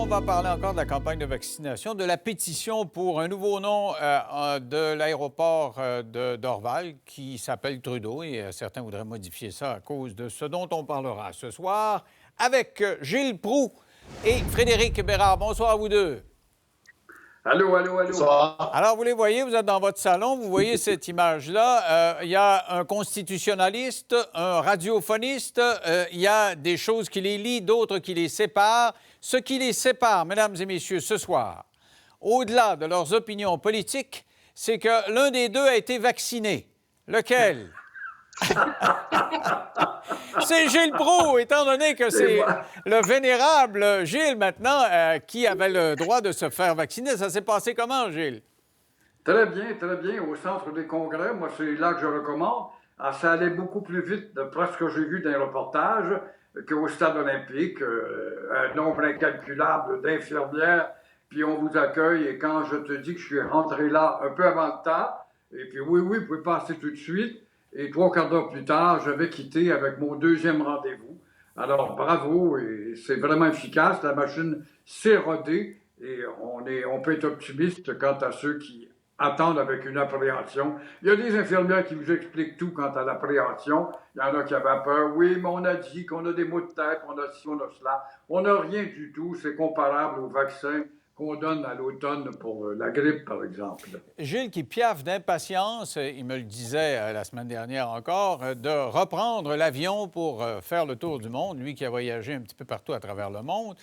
on va parler encore de la campagne de vaccination, de la pétition pour un nouveau nom de l'aéroport d'Orval qui s'appelle Trudeau. Et certains voudraient modifier ça à cause de ce dont on parlera ce soir avec Gilles Proulx et Frédéric Bérard. Bonsoir à vous deux. Allô, allô, allô. Bonsoir. Alors, vous les voyez, vous êtes dans votre salon, vous voyez cette image-là. Il y a un constitutionnaliste, un radiophoniste, il y a des choses qui les lient, d'autres qui les séparent. Ce qui les sépare, mesdames et messieurs, ce soir, au-delà de leurs opinions politiques, c'est que l'un des deux a été vacciné. Lequel? C'est Gilles Proulx, étant donné que c'est le vénérable Gilles, maintenant, qui avait le droit de se faire vacciner. Ça s'est passé comment, Gilles? Très bien, au centre des congrès. Moi, c'est là que je recommande. Ça allait beaucoup plus vite, d'après ce que j'ai vu dans les reportages, qu'au stade olympique. Un nombre incalculable d'infirmières, puis on vous accueille. Et quand je te dis que je suis rentré là un peu avant le temps, et puis oui, vous pouvez passer tout de suite. Et 3/4 d'heure plus tard, j'avais quitté avec mon deuxième rendez-vous. Alors, bravo, et c'est vraiment efficace. La machine s'est rodée et on peut être optimiste quant à ceux qui attendent avec une appréhension. Il y a des infirmières qui vous expliquent tout quant à l'appréhension. Il y en a qui avaient peur. Oui, mais on a dit qu'on a des maux de tête, on a ci, on a cela. On n'a rien du tout. C'est comparable au vaccin qu'on donne à l'automne pour la grippe, par exemple. Gilles, qui piaffe d'impatience, il me le disait la semaine dernière encore, de reprendre l'avion pour faire le tour du monde, lui qui a voyagé un petit peu partout à travers le monde.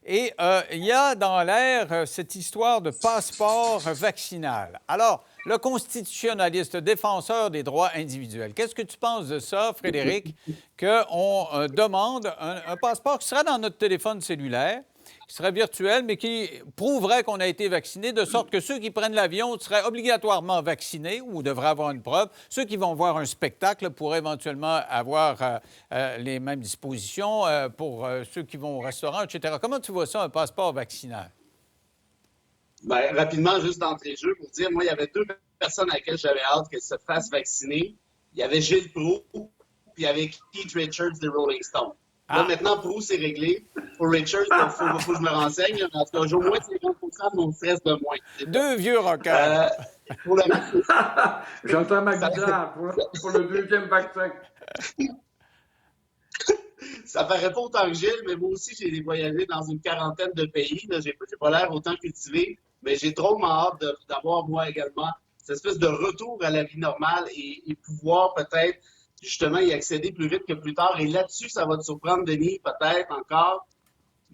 Et il y a dans l'air cette histoire de passeport vaccinal. Alors, le constitutionnaliste, défenseur des droits individuels, qu'est-ce que tu penses de ça, Frédéric, qu'on demande un passeport qui sera dans notre téléphone cellulaire, qui serait virtuel, mais qui prouverait qu'on a été vacciné, de sorte que ceux qui prennent l'avion seraient obligatoirement vaccinés ou devraient avoir une preuve. Ceux qui vont voir un spectacle pourraient éventuellement avoir les mêmes dispositions pour ceux qui vont au restaurant, etc. Comment tu vois ça, un passeport vaccinal? Bien, rapidement, juste d'entrée de jeu, pour dire, moi, il y avait deux personnes à laquelles j'avais hâte qu'elles se fassent vacciner. Il y avait Gilles Proulx, puis il y avait Keith Richards des Rolling Stones. Là, maintenant, Proulx, c'est réglé. Pour Richards, il faut que je me renseigne. En tout cas, au moins 50% de mon stress de moins. Deux vieux rockers. Pour le... J'entends ma guitare pour le deuxième vaccin. Ça paraît pas autant que Gilles, mais moi aussi, j'ai voyagé dans une quarantaine de pays. J'ai pas l'air autant cultivé, mais j'ai trop hâte d'avoir, moi également, cette espèce de retour à la vie normale et pouvoir peut-être justement y accéder plus vite que plus tard. Et là-dessus, ça va te surprendre, Denis, peut-être encore.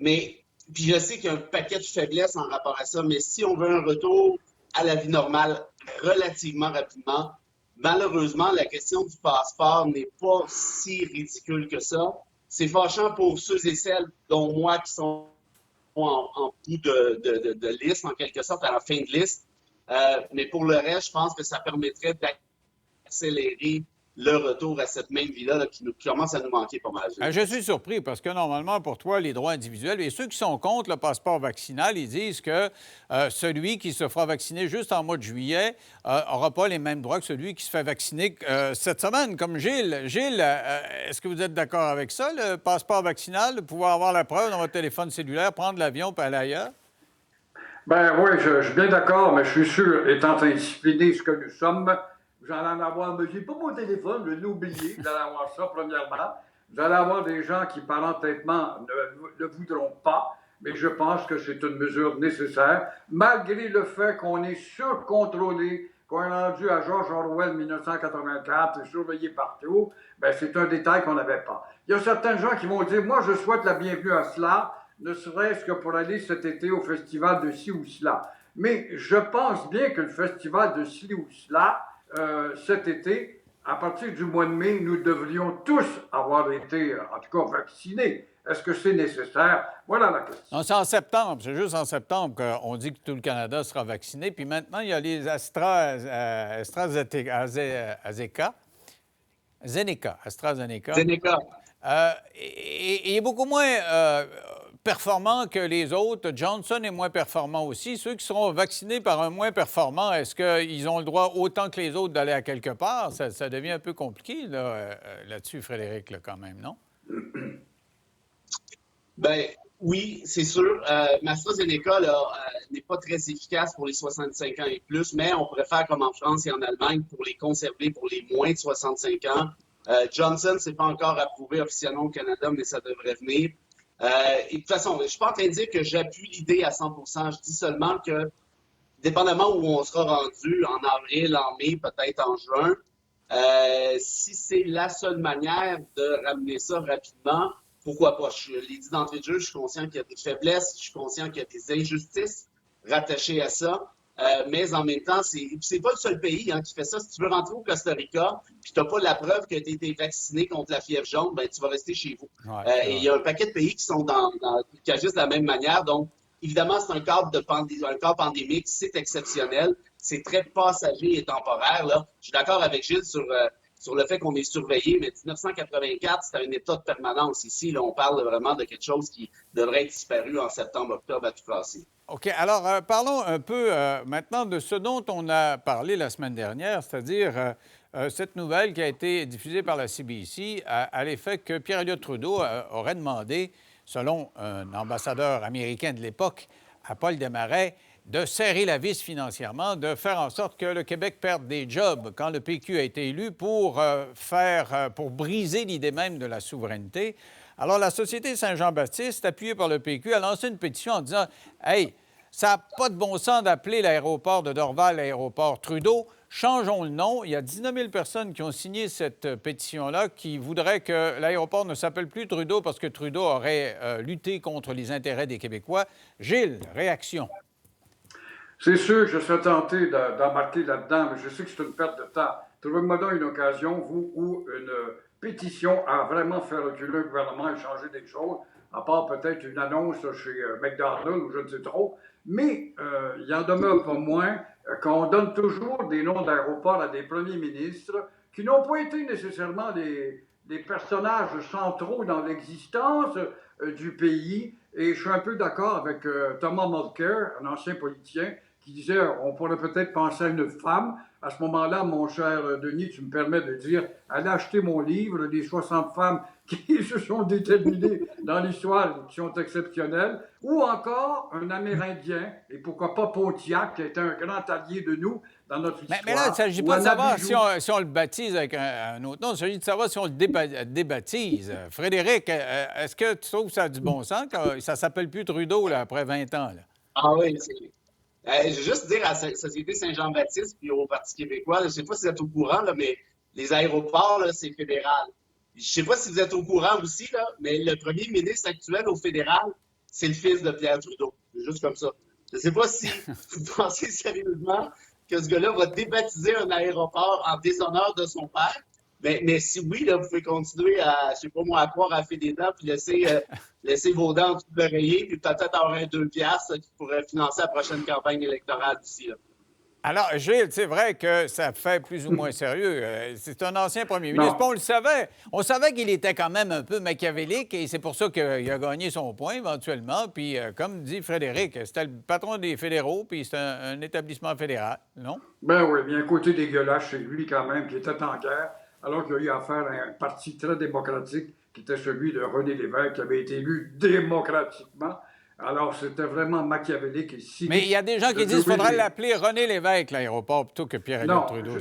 Mais puis je sais qu'il y a un paquet de faiblesses en rapport à ça, mais si on veut un retour à la vie normale relativement rapidement, malheureusement, la question du passeport n'est pas si ridicule que ça. C'est fâchant pour ceux et celles, dont moi, qui sont en bout de liste, en quelque sorte, à la fin de liste. Mais pour le reste, je pense que ça permettrait d'accélérer le retour à cette même vie-là qui commence à nous manquer pas mal. Je suis surpris parce que normalement, pour toi, les droits individuels, et ceux qui sont contre le passeport vaccinal, ils disent que celui qui se fera vacciner juste en mois de juillet n'aura pas les mêmes droits que celui qui se fait vacciner cette semaine, comme Gilles. Gilles, est-ce que vous êtes d'accord avec ça, le passeport vaccinal, de pouvoir avoir la preuve dans votre téléphone cellulaire, prendre l'avion et aller ailleurs? Ben oui, je suis bien d'accord, mais je suis sûr, étant indiscipliné ce que nous sommes, vous allez en avoir, mais j'ai pas mon téléphone, je l'ai oublié, vous allez avoir ça premièrement. Vous allez avoir des gens qui, par entêtement, ne voudront pas, mais je pense que c'est une mesure nécessaire, malgré le fait qu'on est surcontrôlé, qu'on est rendu à George Orwell 1984 et surveillé partout, ben c'est un détail qu'on n'avait pas. Il y a certains gens qui vont dire, moi je souhaite la bienvenue à cela, ne serait-ce que pour aller cet été au festival de ci ou cela. Mais je pense bien que le festival de ci ou cela, cet été, à partir du mois de mai, nous devrions tous avoir été, en tout cas, vaccinés. Est-ce que c'est nécessaire? Voilà la question. Non, c'est en septembre. C'est juste en septembre qu'on dit que tout le Canada sera vacciné. Puis maintenant, il y a les AstraZeneca. Et il est beaucoup moins performant que les autres. Johnson est moins performant aussi. Ceux qui seront vaccinés par un moins performant, est-ce qu'ils ont le droit autant que les autres d'aller à quelque part? Ça devient un peu compliqué là-dessus, Frédéric, là, quand même, non? Bien, Oui, c'est sûr. AstraZeneca n'est pas très efficace pour les 65 ans et plus, mais on pourrait faire comme en France et en Allemagne pour les conserver pour les moins de 65 ans. Johnson, c'est pas encore approuvé officiellement au Canada, mais ça devrait venir. Et de toute façon, je suis pas en train de dire que j'appuie l'idée à 100%. Je dis seulement que, dépendamment où on sera rendu, en avril, en mai, peut-être en juin, si c'est la seule manière de ramener ça rapidement, pourquoi pas? Je l'ai dit d'entrée de jeu, je suis conscient qu'il y a des faiblesses, je suis conscient qu'il y a des injustices rattachées à ça, mais en même temps, c'est pas le seul pays qui fait ça. Si tu veux rentrer au Costa Rica, puis tu n'as pas la preuve que tu as été vacciné contre la fièvre jaune, ben, tu vas rester chez vous. Et il y a un paquet de pays qui sont qui agissent de la même manière. Donc, évidemment, c'est un cadre pandémique, c'est exceptionnel, c'est très passager et temporaire. Là. Je suis d'accord avec Gilles sur le fait qu'on est surveillé, mais 1984, c'était un état de permanence. Ici, là, on parle vraiment de quelque chose qui devrait être disparu en septembre, octobre à tout casser. OK. Alors, parlons un peu maintenant de ce dont on a parlé la semaine dernière, c'est-à-dire cette nouvelle qui a été diffusée par la CBC à l'effet que Pierre-Éliott Trudeau aurait demandé, selon un ambassadeur américain de l'époque, à Paul Desmarais, de serrer la vis financièrement, de faire en sorte que le Québec perde des jobs quand le PQ a été élu pour briser l'idée même de la souveraineté. Alors, la Société Saint-Jean-Baptiste, appuyée par le PQ, a lancé une pétition en disant « Hey, ça n'a pas de bon sens d'appeler l'aéroport de Dorval l'aéroport Trudeau. Changeons le nom. » Il y a 19 000 personnes qui ont signé cette pétition-là qui voudraient que l'aéroport ne s'appelle plus Trudeau parce que Trudeau aurait lutté contre les intérêts des Québécois. Gilles, réaction. C'est sûr que je serais tenté d'embarquer là-dedans, mais je sais que c'est une perte de temps. Trouvez-moi donc une occasion, vous, où une pétition a vraiment fait reculer le gouvernement et changer des choses, à part peut-être une annonce chez McDonald's ou je ne sais trop. Mais il en demeure pas moins qu'on donne toujours des noms d'aéroports à des premiers ministres qui n'ont pas été nécessairement des personnages centraux dans l'existence du pays. Et je suis un peu d'accord avec Thomas Mulcair, un ancien politicien, qui disait on pourrait peut-être penser à une femme. À ce moment-là, mon cher Denis, tu me permets de dire allez acheter mon livre, les 60 femmes qui se sont déterminées dans l'histoire, qui sont exceptionnelles, ou encore un Amérindien, et pourquoi pas Pontiac, qui est un grand allié de nous dans notre histoire. Mais là, il ne s'agit pas de savoir si on le baptise avec un autre nom, il s'agit de savoir si on le débaptise. Frédéric, est-ce que tu trouves que ça a du bon sens que ça ne s'appelle plus Trudeau là, après 20 ans? Là? Ah oui, je vais juste dire à la Société Saint-Jean-Baptiste puis au Parti québécois, je ne sais pas si vous êtes au courant, là, mais les aéroports, là, c'est fédéral. Je ne sais pas si vous êtes au courant aussi, là, mais le premier ministre actuel au fédéral, c'est le fils de Pierre Trudeau. C'est juste comme ça. Je ne sais pas si vous pensez sérieusement que ce gars-là va débaptiser un aéroport en déshonneur de son père. Mais si oui, là, vous pouvez continuer à, je sais pas moi, à croire à faire des dents puis laisser vos dents en dessous de l'oreiller puis peut-être avoir un 2$ qui pourrait financer la prochaine campagne électorale d'ici. Là. Alors, Gilles, c'est vrai que ça fait plus ou moins sérieux. C'est un ancien premier ministre. On le savait. On savait qu'il était quand même un peu machiavélique et c'est pour ça qu'il a gagné son point éventuellement. Puis, comme dit Frédéric, c'était le patron des fédéraux puis c'est un établissement fédéral, non? Ben oui, bien un côté dégueulasse chez lui quand même, qui était en guerre, alors qu'il a eu affaire à un parti très démocratique qui était celui de René Lévesque, qui avait été élu démocratiquement. Alors, c'était vraiment machiavélique et cynique. Mais il y a des gens qui disent qu'il faudrait l'appeler René Lévesque, l'aéroport, plutôt que Pierre-Éliott Trudeau.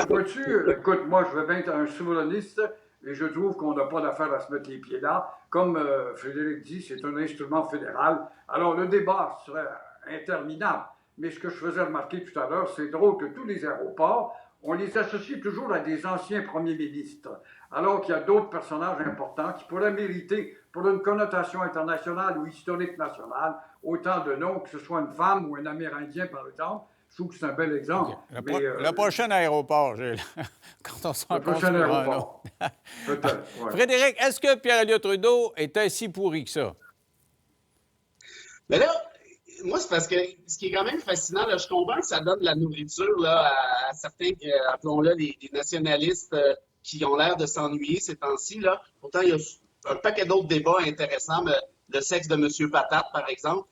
Vois-tu, écoute, moi, je veux bien être un souverainiste et je trouve qu'on n'a pas d'affaire à se mettre les pieds là. Comme Frédéric dit, c'est un instrument fédéral. Alors, le débat serait interminable. Mais ce que je faisais remarquer tout à l'heure, c'est drôle que tous les aéroports, on les associe toujours à des anciens premiers ministres, alors qu'il y a d'autres personnages importants qui pourraient mériter, pour une connotation internationale ou historique nationale, autant de noms, que ce soit une femme ou un Amérindien, par exemple. Je trouve que c'est un bel exemple. Okay. Le prochain aéroport, Gilles, quand on s'en Le prochain aéroport, peut-être. Ouais. Frédéric, est-ce que Pierre-Éliott Trudeau était si pourri que ça? Mais là, moi, c'est parce que ce qui est quand même fascinant, là, je comprends que ça donne de la nourriture là, à certains, appelons-le, des nationalistes qui ont l'air de s'ennuyer ces temps-ci. Là. Pourtant, il y a un paquet d'autres débats intéressants, le sexe de M. Patate, par exemple.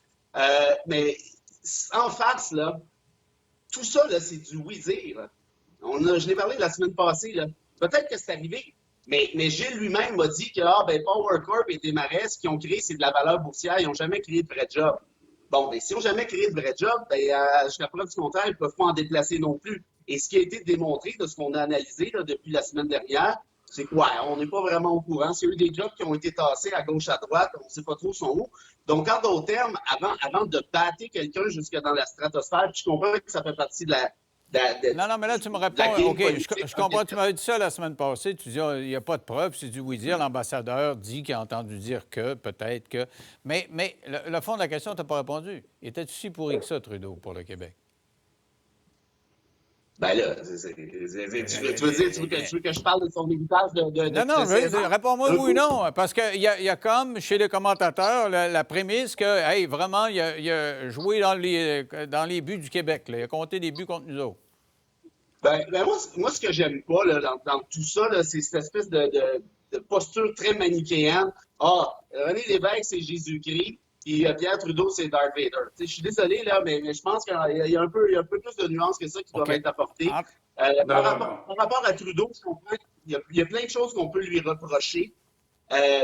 Mais en face, là, tout ça, là, c'est du oui-dire. Je l'ai parlé la semaine passée. Là. Peut-être que c'est arrivé. Mais Gilles lui-même m'a dit que Power Corp et Desmarais, ce qu'ils ont créé, c'est de la valeur boursière. Ils n'ont jamais créé de vrai job. Bon, ben, s'ils n'ont jamais créé de vrai job, jusqu'à preuve du contraire, ils ne peuvent pas en déplacer non plus. Et ce qui a été démontré de ce qu'on a analysé là, depuis la semaine dernière, c'est quoi? On n'est pas vraiment au courant. C'est eu des jobs qui ont été tassés à gauche, à droite. On ne sait pas trop son où. Donc, en d'autres termes, avant de battre quelqu'un jusque dans la stratosphère, puis je comprends que ça fait partie de la, Non, mais là, tu me réponds. OK, je comprends. Tu m'avais dit ça la semaine passée. Tu dis, il n'y a pas de preuve. Tu dis oui dire. L'ambassadeur dit qu'il a entendu dire que, peut-être que. Mais le fond de la question, tu n'as pas répondu. Était-tu si pourri que ça, Trudeau, pour le Québec? Ben là, tu veux que je parle de son héritage Non, réponds-moi oui ou non. Parce qu'il y a comme, chez les commentateurs, la prémisse que, hey, vraiment, il a joué dans les buts du Québec. Là. Il a compté des buts contre nous autres. Moi, ce que j'aime pas là, dans tout ça, là, c'est cette espèce de posture très manichéenne. Ah, René Lévesque, c'est Jésus-Christ, puis Pierre Trudeau, c'est Darth Vader. Je suis désolé, là, mais je pense qu'il y a un peu plus de nuances que ça qui doivent être apportées. Par rapport à Trudeau, je comprends qu'il y a plein de choses qu'on peut lui reprocher,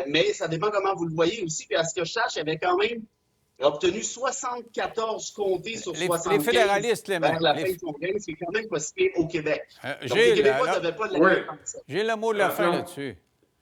mais ça dépend comment vous le voyez aussi. Puis à ce que je sache, il avait quand même obtenu 74 comtés sur 75 les fédéralistes, vers la fin de son règne, c'est quand même possible au Québec. Donc, les Québécois n'avaient pas de la comme ça. J'ai le mot de la fin là-dessus.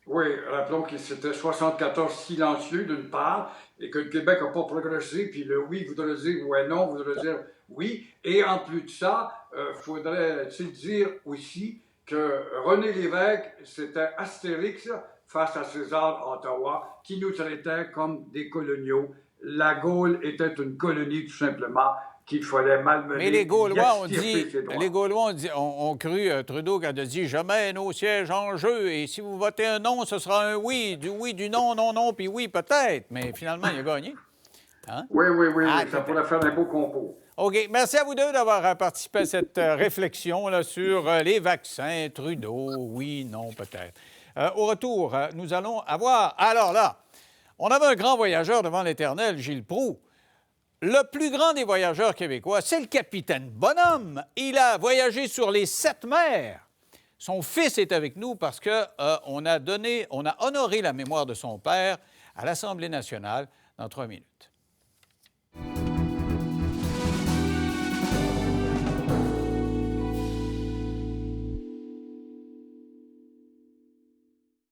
Oui, rappelons que c'était 74 silencieux d'une part, et que le Québec n'a pas progressé, puis le oui voudrait dire ouais non, voudrait dire oui. Et en plus de ça, faudrait-il dire aussi que René Lévesque, c'était Astérix face à César à Ottawa, qui nous traitait comme des coloniaux. La Gaule était une colonie, tout simplement, qu'il fallait malmener. Mais les Gaulois ont cru Trudeau quand il a dit « Je mets nos sièges en jeu et si vous votez un non, ce sera un oui, du non, non, non, puis oui, peut-être. » Mais finalement, il a gagné. Hein? Oui, ça pourrait faire un beau compo. OK. Merci à vous deux d'avoir participé à cette réflexion là, sur les vaccins. Trudeau, oui, non, peut-être. Au retour, nous allons avoir... Alors là, on avait un grand voyageur devant l'Éternel, Gilles Proulx. Le plus grand des voyageurs québécois, c'est le capitaine Bonhomme. Il a voyagé sur les 7 mers. Son fils est avec nous parce qu'on a honoré la mémoire de son père à l'Assemblée nationale dans 3 minutes.